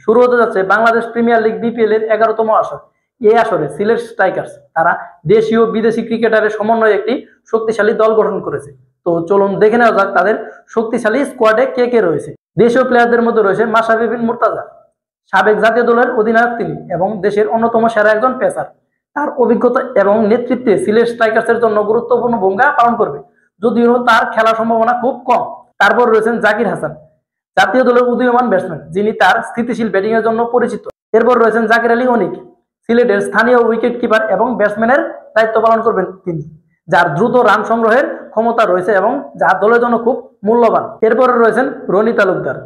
শুরু হতে যাচ্ছে বাংলাদেশ প্রিমিয়ার লিগ বিপিএল এর 11তম আসর। এই আসরে সিলেট স্ট্রাইকার্স তারা দেশীয় বিদেশি ক্রিকেটারের সমন্বয়ে একটি শক্তিশালী দল গঠন করেছে। তো চলুন দেখে নেওয়া যাক তাদের শক্তিশালী স্কোয়াডে কে কে রয়েছে। দেশীয় প্লেয়ারদের মধ্যে রয়েছে মাশরাফি বিন মুর্তজা, সাবেক জাতীয় দলের অধিনায়ক তিনি এবং দেশের অন্যতম সেরা একজন পেসার। তার অভিজ্ঞতা এবং নেতৃত্বে সিলেট স্ট্রাইকার্সের জন্য গুরুত্বপূর্ণ ভূমিকা পালন করবে, যদিও তার খেলার সম্ভাবনা খুব কম। তারপর রয়েছেন জাকির হাসান, জাতীয় দলের উদীয়মান ব্যাটসম্যান যিনি তার স্থিতিশীল ব্যাটিং এর জন্য পরিচিত। এরপর রয়েছেন জাকির আলী অনিক, সিলেটের স্থানীয় উইকেট কিপার এবং ব্যাটসম্যানের দায়িত্ব পালন করবেন তিনি, যার দ্রুত রান সংগ্রহের ক্ষমতা রয়েছে এবং যা দলের জন্য খুব মূল্যবান। এরপরে রয়েছেন রনি তালুকদার।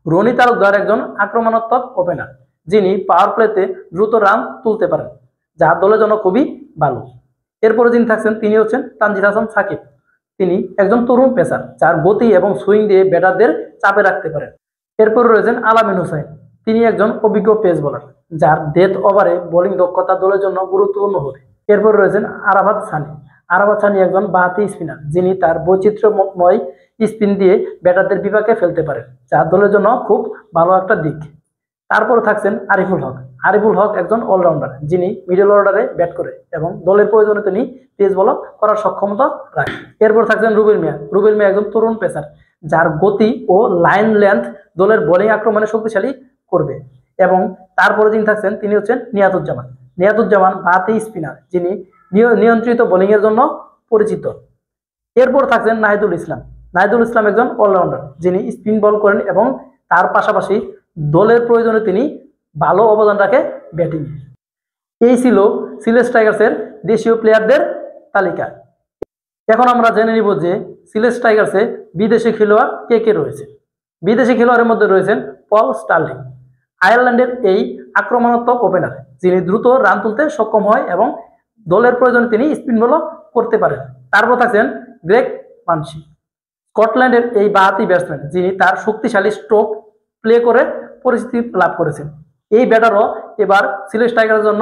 রনি তালুকদার একজন আক্রমণাত্মক ওপেনার যিনি পাওয়ার প্লেতে দ্রুত রান তুলতে পারেন, যা দলের জন্য খুবই ভালো। এরপরে যিনি থাকছেন তিনি হচ্ছেন তানজিদ হাসান সাকিব। তিনি একজন তরুণ পেসার যার গতি এবং সুইং দিয়ে ব্যাটারদের চাপে রাখতে পারেন। এরপর রয়েছেন আলামিন হোসেন, তিনি একজন অভিজ্ঞ পেস বোলার যার ডেথ ওভারে বোলিং দক্ষতা দলের জন্য গুরুত্বপূর্ণ হবে। এরপর রয়েছেন আরাফাত সানি। আরাফাত সানি একজন বাঁহাতি স্পিনার যিনি তার বৈচিত্র্যময় স্পিন দিয়ে ব্যাটারদের বিপাকে ফেলতে পারেন, যা দলের জন্য খুব ভালো একটা দিক। তারপর থাকছেন আরিফুল হক। আরিফুল হক একজন অলরাউন্ডার যিনি মিডল অর্ডারে ব্যাট করে এবং দলের প্রয়োজনে তিনি পেস বল করার সক্ষমতা রাখেন। এরপর থাকছেন রুবেল মিয়া। রুবেল মিয়া একজন তরুণ পেসার যার গতি ও লাইন লেন্থ দলের বোলিং আক্রমণে শক্তিশালী করবে। এবং তারপরে যিনি থাকছেন তিনি হচ্ছেন নিয়াতুজ্জামান। নিয়াতুজ্জামান বাঁহাতি স্পিনার যিনি নিয়ন্ত্রিত বোলিং এর জন্য পরিচিত। এরপর থাকছেন নাহিদুল ইসলাম। নাহিদুল ইসলাম একজন অলরাউন্ডার যিনি স্পিন বল করেন এবং তার পাশাপাশি দলের প্রয়োজনে তিনি ভালো অবদান রাখে ব্যাটিং। এই ছিল সিলেট স্ট্রাইকার্সের দেশীয় প্লেয়ারদের তালিকা। এখন আমরা জেনে নিব যে সিলেট স্ট্রাইকার্সে বিদেশি খেলোয়াড় কে কে রয়েছে। বিদেশি খেলোয়াড়ের মধ্যে রয়েছেন পল স্টার্লিং, আয়ারল্যান্ডের এই আক্রমণাত্মক ওপেনার যিনি দ্রুত রান তুলতে সক্ষম হয় এবং দলের প্রয়োজনে তিনি স্পিন বল করতে পারেন। তারপর থাকছেন গ্রেগ মানসি, স্কটল্যান্ডের এই বাঁহাতি ব্যাটসম্যান যিনি তার শক্তিশালী স্ট্রোক প্লে করে পরিচিতি লাভ করেছেন। এই ব্যাটারও এবার সিলেট স্ট্রাইকারের জন্য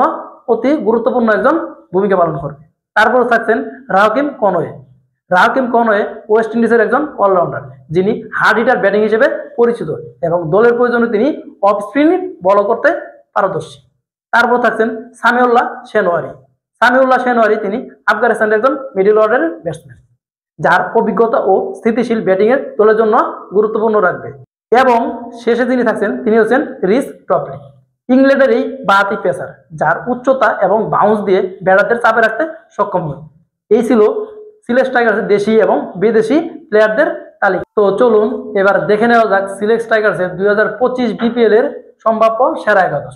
অতি গুরুত্বপূর্ণ একজন ভূমিকা পালন করবে। তারপর থাকছেন Rahkeem Conway. Rahkeem Conway West ইন্ডিজের একজন অলরাউন্ডার যিনি হার্ড হিটার ব্যাটিং হিসেবে পরিচিত এবং দলের প্রয়োজনে তিনি অফ স্পিন বল করতে পারদর্শী। তারপর থাকছেন সামিউল্লাহ শেনওয়ারি। সামিউল্লাহ শেনওয়ারি তিনি আফগানিস্তানের একজন মিডল অর্ডারের ব্যাটসম্যান যার অভিজ্ঞতা ও স্থিতিশীল ব্যাটিং এর দলের জন্য গুরুত্বপূর্ণ রাখবে। এবং শেষে যিনি থাকছেন তিনি হচ্ছেন রিস টপলি, ইংল্যান্ডের এই বাঁহাতি পেসার যার উচ্চতা এবং বাউন্স দিয়ে ব্যাটারদের চাপে রাখতে সক্ষম হয়। এই ছিল সিলেট স্ট্রাইকার্সের দেশি এবং বিদেশি প্লেয়ারদের তালিকা। তো চলুন এবার দেখে নেওয়া যাক সিলেট স্ট্রাইকার্সের 2025 বিপিএল এর সম্ভাব্য সেরা একাদশ।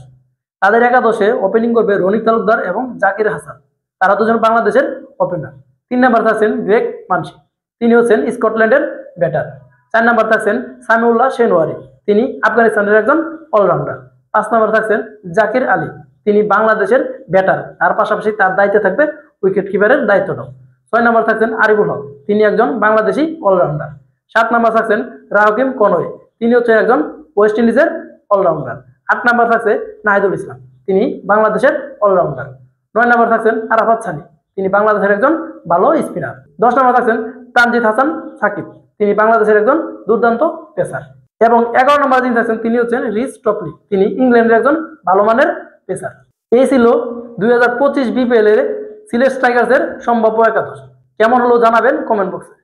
তাদের একাদশে ওপেনিং করবে রনি তালুকদার এবং জাকির হাসান, তারা দুজন বাংলাদেশের ওপেনার। 3 নম্বর থাকছেন গ্রেগ মানসি, তিনি হচ্ছেন স্কটল্যান্ডের ব্যাটার। 4 নম্বর থাকছেন সামিউল্লাহ শেনওয়ারি, তিনি আফগানিস্তানের একজন অলরাউন্ডার। 5 নম্বর থাকছেন জাকির আলী, তিনি বাংলাদেশের ব্যাটার, তার পাশাপাশি তার দায়িত্বে থাকবে উইকেট কিপারের দায়িত্বটাও। 6 নম্বর থাকছেন আরিফুল হক, তিনি একজন বাংলাদেশি অলরাউন্ডার। 7 নম্বর থাকছেন রাকিম কনওয়ে, তিনি হচ্ছেন একজন ওয়েস্ট ইন্ডিজের অলরাউন্ডার। 8 নম্বর থাকছে নাহিদুল ইসলাম, তিনি বাংলাদেশের অলরাউন্ডার। 9 নম্বর থাকছেন আরাফাত সানি, তিনি বাংলাদেশের একজন ভালো স্পিনার। 10 নম্বর থাকছেন তানজিদ হাসান সাকিব, তিনি বাংলাদেশের একজন দুর্দান্ত পেসার। এবং 11 নম্বর যিনি থাকছেন তিনি হচ্ছেন রিস টপলি, তিনি ইংল্যান্ডের একজন ভালো মানের পেসার। এই ছিল 2025 বিপিএল এর সিলেট স্ট্রাইকার্সের সম্ভাব্য একাদশ। কেমন হলো জানাবেন কমেন্ট বক্সে।